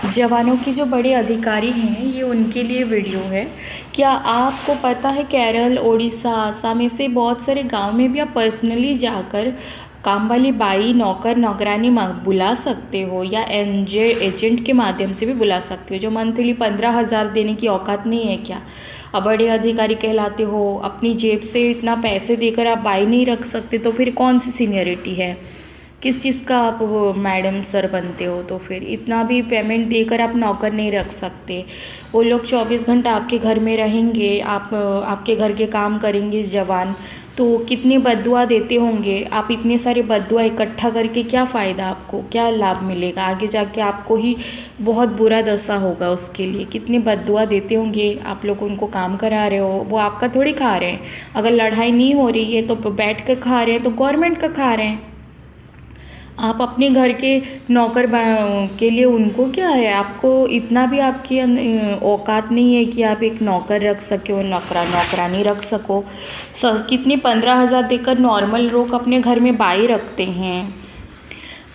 जवानों की जो बड़े अधिकारी हैं, ये उनके लिए वीडियो है। क्या आपको पता है केरल, ओडिशा, आसाम ऐसे बहुत सारे गांव में भी आप पर्सनली जाकर काम वाली बाई, नौकर, नौकरानी बुला सकते हो या एजेंट के माध्यम से भी बुला सकते हो। जो मंथली 15,000 देने की औकात नहीं है क्या? अब बड़े अधिकारी कहलाते हो, अपनी जेब से इतना पैसे देकर आप बाई नहीं रख सकते, तो फिर कौन सी सीनियरिटी है? किस चीज़ का आप वो मैडम सर बनते हो? तो फिर इतना भी पेमेंट देकर आप नौकर नहीं रख सकते। वो लोग 24 घंटा आपके घर में रहेंगे, आपके घर के काम करेंगे जवान, तो कितनी बद्दुआ देते होंगे। आप इतने सारे बद्दुआ इकट्ठा करके क्या फ़ायदा, आपको क्या लाभ मिलेगा? आगे जाके आपको ही बहुत बुरा दशा होगा उसके लिए। कितनी बद्दुआ देते होंगे, आप लोग उनको काम करा रहे हो, वो आपका थोड़ी खा रहे हैं। अगर लड़ाई नहीं हो रही है तो बैठ कर खा रहे हैं, तो गवर्नमेंट का खा रहे हैं। आप अपने घर के नौकर के लिए उनको क्या है? आपको इतना भी आपकी औकात नहीं है कि आप एक नौकर रख सको, नौकरानी रख सको। कितनी 15,000 देकर नॉर्मल लोग अपने घर में बाई रखते हैं।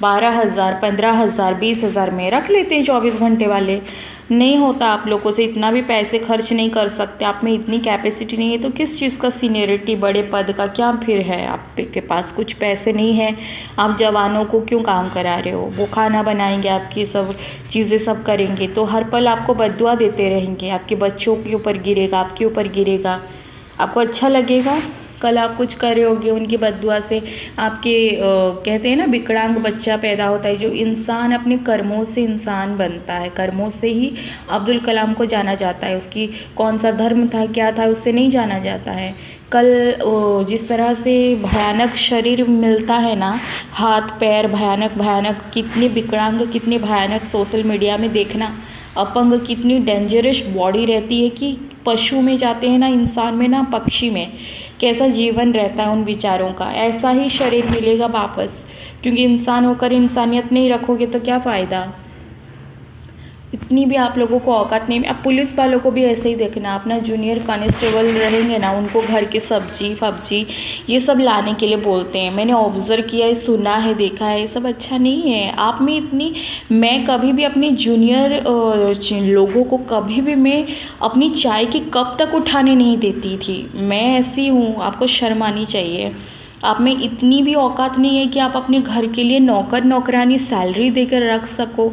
12,000, 15,000, 20,000 में रख लेते हैं 24 घंटे वाले। नहीं होता आप लोगों से, इतना भी पैसे खर्च नहीं कर सकते। आप में इतनी कैपेसिटी नहीं है, तो किस चीज़ का सीनियरिटी, बड़े पद का क्या फिर है? आपके पास कुछ पैसे नहीं है, आप जवानों को क्यों काम करा रहे हो? वो खाना बनाएंगे, आपकी सब चीज़ें सब करेंगे, तो हर पल आपको बद्दुआ देते रहेंगे। आपके बच्चों के ऊपर गिरेगा, आपके ऊपर गिरेगा। आपको अच्छा लगेगा? कल आप कुछ कर रहे होगे, उनकी बद्दुआ से आपके कहते हैं ना, विकलांग बच्चा पैदा होता है। जो इंसान अपने कर्मों से इंसान बनता है, कर्मों से ही अब्दुल कलाम को जाना जाता है। उसकी कौन सा धर्म था, क्या था, उससे नहीं जाना जाता है। कल जिस तरह से भयानक शरीर मिलता है ना, हाथ पैर भयानक भयानक, कितने विकलांग, कितने भयानक सोशल मीडिया में देखना, अपंग, कितनी डेंजरस बॉडी रहती है कि पशु में जाते हैं ना, इंसान में ना, पक्षी में कैसा जीवन रहता है उन विचारों का, ऐसा ही शरीर मिलेगा वापस। क्योंकि इंसान होकर इंसानियत नहीं रखोगे तो क्या फ़ायदा? इतनी भी आप लोगों को औकात नहीं। अब पुलिस वालों को भी ऐसे ही देखना, अपना जूनियर कांस्टेबल रहेंगे ना, उनको घर के सब्जी फब्जी ये सब लाने के लिए बोलते हैं। मैंने ऑब्ज़र्व किया है, सुना है, देखा है, ये सब अच्छा नहीं है। आप में इतनी, मैं कभी भी अपने जूनियर लोगों को कभी भी मैं अपनी चाय की कप तक उठाने नहीं देती थी। मैं ऐसी हूँ, आपको शर्म आनी चाहिए। आप में इतनी भी औकात नहीं है कि आप अपने घर के लिए नौकर नौकरानी सैलरी देकर रख सको।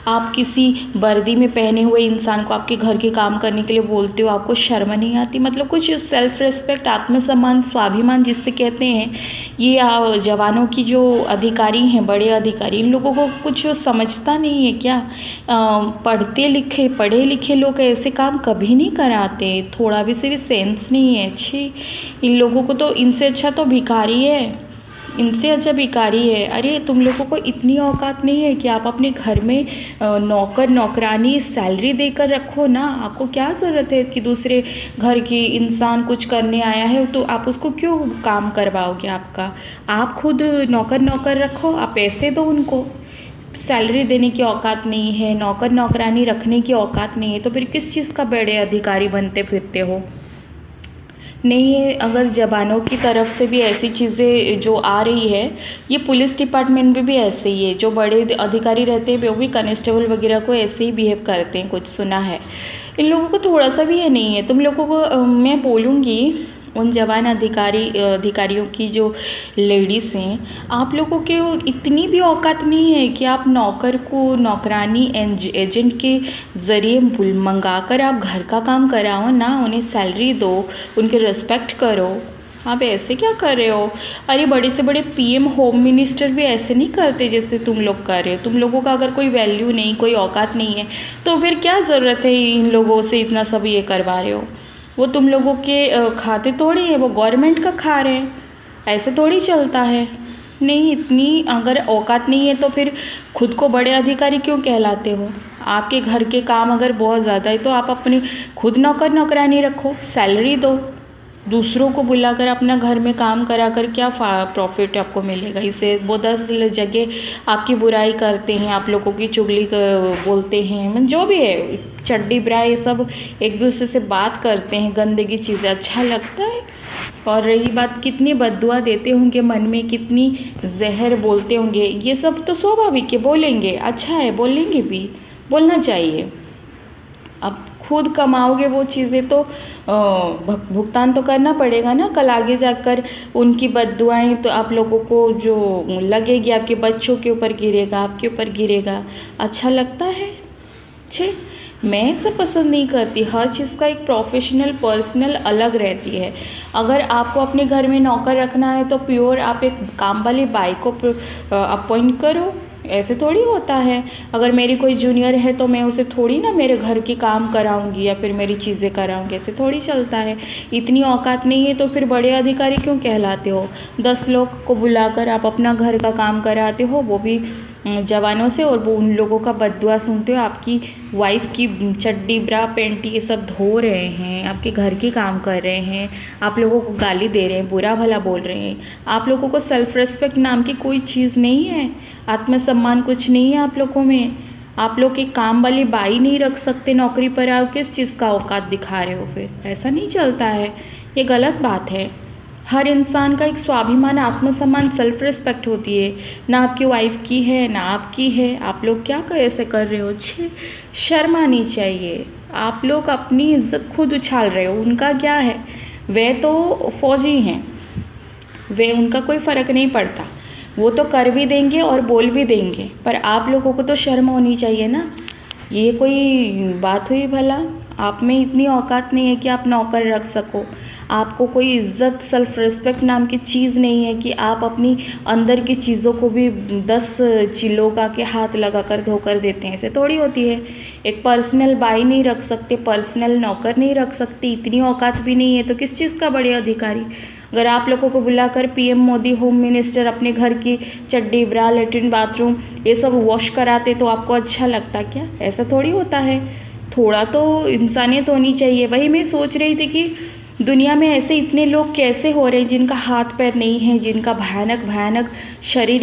आप किसी वर्दी में पहने हुए इंसान को आपके घर के काम करने के लिए बोलते हो, आपको शर्म नहीं आती? मतलब कुछ सेल्फ रिस्पेक्ट, आत्मसम्मान, स्वाभिमान जिससे कहते हैं, ये जवानों की जो अधिकारी हैं, बड़े अधिकारी, इन लोगों को कुछ समझता नहीं है क्या? पढ़े लिखे लोग ऐसे काम कभी नहीं कराते। थोड़ा भी से भी सेंस नहीं है। अच्छी इन लोगों को तो, इनसे अच्छा तो भिखारी है, इनसे अच्छा भिखारी है। अरे तुम लोगों को इतनी औकात नहीं है कि आप अपने घर में नौकर नौकरानी सैलरी देकर रखो ना। आपको क्या ज़रूरत है कि दूसरे घर की इंसान कुछ करने आया है तो आप उसको क्यों काम करवाओगे? आप खुद नौकर रखो, आप पैसे दो उनको। सैलरी देने की औकात नहीं है, नौकर नौकरानी रखने की औकात नहीं है, तो फिर किस चीज़ का बड़े अधिकारी बनते फिरते हो? नहीं है। अगर जवानों की तरफ से भी ऐसी चीज़ें जो आ रही है, ये पुलिस डिपार्टमेंट में भी ऐसे ही है। जो बड़े अधिकारी रहते हैं वो भी कांस्टेबल वगैरह को ऐसे ही बिहेव करते हैं, कुछ सुना है। इन लोगों को थोड़ा सा भी ये नहीं है। तुम लोगों को मैं बोलूँगी, उन जवान अधिकारियों की जो लेडीज़ हैं, आप लोगों के इतनी भी औकात नहीं है कि आप नौकर को नौकरानी एजेंट के ज़रिए मंगा कर आप घर का काम कराओ ना, उन्हें सैलरी दो, उनके रिस्पेक्ट करो। आप ऐसे क्या कर रहे हो? अरे बड़े से बड़े पीएम, होम मिनिस्टर भी ऐसे नहीं करते जैसे तुम लोग कर रहे हो। तुम लोगों का अगर कोई वैल्यू नहीं, कोई औकात नहीं है, तो फिर क्या ज़रूरत है इन लोगों से इतना सब ये करवा रहे हो? वो तुम लोगों के खाते थोड़ी है, वो गवर्नमेंट का खा रहे हैं। ऐसे थोड़ी चलता है। नहीं, इतनी अगर औकात नहीं है तो फिर खुद को बड़े अधिकारी क्यों कहलाते हो? आपके घर के काम अगर बहुत ज़्यादा है तो आप अपनी खुद नौकर नौकरानी रखो, सैलरी दो। दूसरों को बुलाकर अपना घर में काम कराकर क्या प्रॉफिट आपको मिलेगा? इससे वो 10 जगह आपकी बुराई करते हैं, आप लोगों की चुगली बोलते हैं, जो भी है, चड्डी ब्रा ये सब एक दूसरे से बात करते हैं, गंदगी चीज़ें, अच्छा लगता है? और रही बात, कितनी बद्दुआ देते होंगे मन में, कितनी जहर बोलते होंगे, ये सब तो स्वाभाविक है, बोलेंगे, अच्छा है, बोलेंगे भी। बोलना चाहिए। अब खुद कमाओगे वो चीज़ें तो भुगतान तो करना पड़ेगा ना, कल आगे जाकर उनकी बद्दुआएं तो आप लोगों को जो लगेगी आपके बच्चों के ऊपर गिरेगा, आपके ऊपर गिरेगा। अच्छा लगता है? छे, मैं सब पसंद नहीं करती। हर चीज़ का एक प्रोफेशनल पर्सनल अलग रहती है। अगर आपको अपने घर में नौकर रखना है तो प्योर आप एक काम वाली बाई को अपॉइंट करो, ऐसे थोड़ी होता है। अगर मेरी कोई जूनियर है तो मैं उसे थोड़ी ना मेरे घर की काम कराऊंगी या फिर मेरी चीज़ें कराऊंगी, ऐसे थोड़ी चलता है। इतनी औकात नहीं है तो फिर बड़े अधिकारी क्यों कहलाते हो? 10 लोग को बुलाकर आप अपना घर का काम कराते हो, वो भी जवानों से, और वो उन लोगों का बद्दुआ सुनते हो। आपकी वाइफ की चड्डी ब्रा पेंटी ये सब धो रहे हैं, आपके घर के काम कर रहे हैं, आप लोगों को गाली दे रहे हैं, बुरा भला बोल रहे हैं। आप लोगों को सेल्फ रिस्पेक्ट नाम की कोई चीज़ नहीं है, आत्मसम्मान कुछ नहीं है आप लोगों में। आप लोग एक काम वाली बाई नहीं रख सकते नौकरी पर, आप किस चीज़ का औकात दिखा रहे हो? फिर ऐसा नहीं चलता है, ये गलत बात है। हर इंसान का एक स्वाभिमान, आत्मसम्मान, सेल्फ रिस्पेक्ट होती है। ना आपकी वाइफ की है ना आपकी है। आप लोग क्या ऐसे कर रहे हो? छे, शर्म आनी चाहिए। आप लोग अपनी इज्जत खुद उछाल रहे हो। उनका क्या है? वे तो फौजी हैं, वे उनका कोई फ़र्क नहीं पड़ता, वो तो कर भी देंगे और बोल भी देंगे, पर आप लोगों को तो शर्म होनी चाहिए ना। ये कोई बात हुई भला? आप में इतनी औकात नहीं है कि आप नौकर रख सको। आपको कोई इज़्ज़त सेल्फ रिस्पेक्ट नाम की चीज़ नहीं है कि आप अपनी अंदर की चीज़ों को भी 10 लोग आके हाथ लगा कर धोकर देते हैं, ऐसे थोड़ी होती है। एक पर्सनल बाई नहीं रख सकते, पर्सनल नौकर नहीं रख सकते, इतनी औकात भी नहीं है तो किस चीज़ का बड़े अधिकारी? अगर आप लोगों को बुलाकर पीएम मोदी, होम मिनिस्टर अपने घर की चड्डी ब्रा, लेटरिन बाथरूम ये सब वॉश कराते तो आपको अच्छा लगता क्या? ऐसा थोड़ी होता है। थोड़ा तो इंसानियत होनी चाहिए। वही मैं सोच रही थी कि दुनिया में ऐसे इतने लोग कैसे हो रहे हैं जिनका हाथ पैर नहीं है, जिनका भयानक भयानक शरीर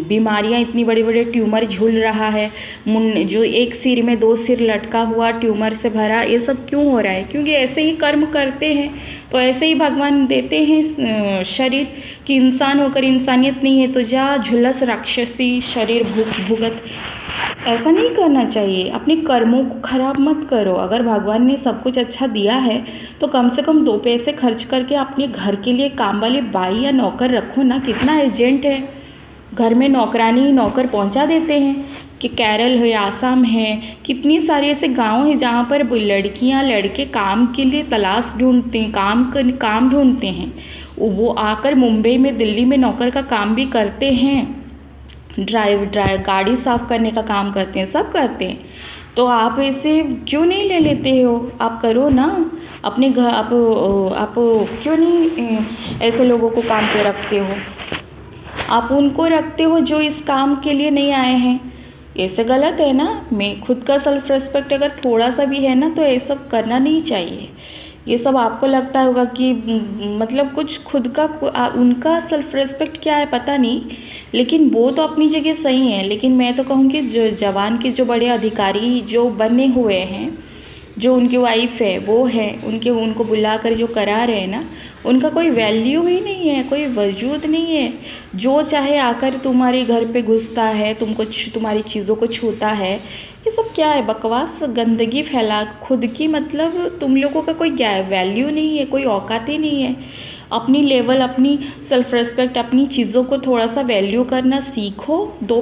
बीमारियां, इतनी बड़े बड़े ट्यूमर झूल रहा है, जो एक सिर में 2 सिर लटका हुआ ट्यूमर से भरा, ये सब क्यों हो रहा है? क्योंकि ऐसे ही कर्म करते हैं तो ऐसे ही भगवान देते हैं शरीर कि इंसान होकर इंसानियत नहीं है तो जा झुलस राक्षसी शरीर भुगत। ऐसा नहीं करना चाहिए। अपने कर्मों को खराब मत करो। अगर भगवान ने सब कुछ अच्छा दिया है तो कम से कम 2 पैसे खर्च करके अपने घर के लिए काम वाली बाई या नौकर रखो ना। कितना एजेंट है घर में, नौकरानी नौकर पहुंचा देते हैं कि केरल है, आसाम है, कितनी सारे ऐसे गांव हैं जहां पर लड़कियां लड़के काम के लिए तलाश ढूंढते हैं, काम ढूंढते हैं। वो आकर मुंबई में, दिल्ली में नौकर का काम भी करते हैं, ड्राइव गाड़ी साफ़ करने का काम करते हैं, सब करते हैं। तो आप ऐसे क्यों नहीं ले लेते हो? आप करो ना अपने घर। आप क्यों नहीं ऐसे लोगों को काम पे रखते हो? आप उनको रखते हो जो इस काम के लिए नहीं आए हैं। ऐसे गलत है ना। मैं खुद का सेल्फ रिस्पेक्ट अगर थोड़ा सा भी है ना तो ये सब करना नहीं चाहिए। ये सब आपको लगता होगा कि मतलब कुछ खुद का उनका सेल्फ रिस्पेक्ट क्या है पता नहीं, लेकिन वो तो अपनी जगह सही है। लेकिन मैं तो कहूँगी जो जवान के जो बड़े अधिकारी जो बने हुए हैं, जो उनकी वाइफ है वो है, उनको बुलाकर जो करा रहे हैं ना, उनका कोई वैल्यू ही नहीं है, कोई वजूद नहीं है। जो चाहे आकर तुम्हारे घर पे घुसता है, तुम्हारी चीज़ों को छूता है। ये सब क्या है? बकवास, गंदगी फैला खुद की, मतलब तुम लोगों का कोई वैल्यू नहीं है, कोई औकात ही नहीं है। अपनी लेवल, अपनी सेल्फ रिस्पेक्ट, अपनी चीज़ों को थोड़ा सा वैल्यू करना सीखो। 2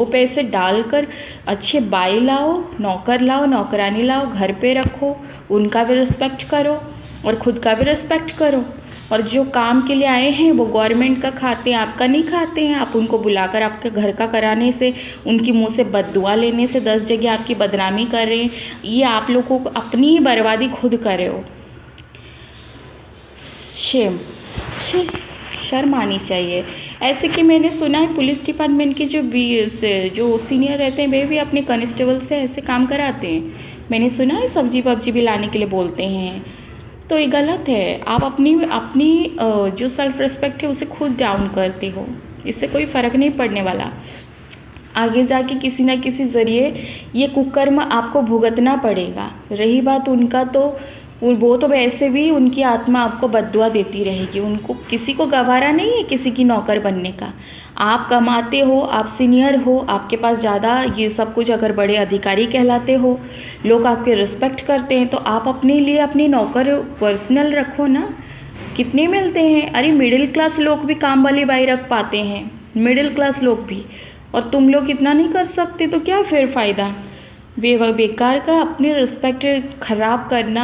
पैसे डालकर अच्छे बाई लाओ, नौकर लाओ, नौकरानी लाओ, घर पे रखो, उनका भी रिस्पेक्ट करो और ख़ुद का भी रिस्पेक्ट करो। और जो काम के लिए आए हैं वो गवर्नमेंट का खाते हैं, आपका नहीं खाते हैं। आप उनको बुलाकर आपके घर का कराने से, उनकी मुंह से बद्दुआ लेने से 10 जगह आपकी बदनामी कर रहे हैं। ये आप लोगों को अपनी ही बर्बादी खुद कर रहे हो। शर्म आनी चाहिए। ऐसे कि मैंने सुना है पुलिस डिपार्टमेंट के जो सीनियर रहते हैं वे भी अपने कांस्टेबल से ऐसे काम कराते हैं। मैंने सुना है सब्जी वब्जी भी लाने के लिए बोलते हैं। तो ये गलत है। आप अपनी जो सेल्फ रिस्पेक्ट है उसे खुद डाउन करते हो। इससे कोई फ़र्क नहीं पड़ने वाला। आगे जाके किसी न किसी ज़रिए ये कुकर्म आपको भुगतना पड़ेगा। रही बात उनका, तो वो तो वैसे भी उनकी आत्मा आपको बद्दुआ देती रहेगी। उनको किसी को गवारा नहीं है किसी की नौकर बनने का। आप कमाते हो, आप सीनियर हो, आपके पास ज़्यादा ये सब कुछ, अगर बड़े अधिकारी कहलाते हो, लोग आपके रिस्पेक्ट करते हैं, तो आप अपने लिए अपनी नौकर पर्सनल रखो ना। कितने मिलते हैं? अरे मिडिल क्लास लोग भी काम वाली बाई रख पाते हैं, मिडिल क्लास लोग भी, और तुम लोग इतना नहीं कर सकते, तो क्या फिर फ़ायदा? बेकार का अपनी रिस्पेक्ट ख़राब करना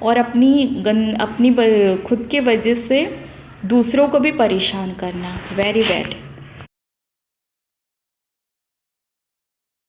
और अपनी खुद के वजह से दूसरों को भी परेशान करना, वेरी बैड।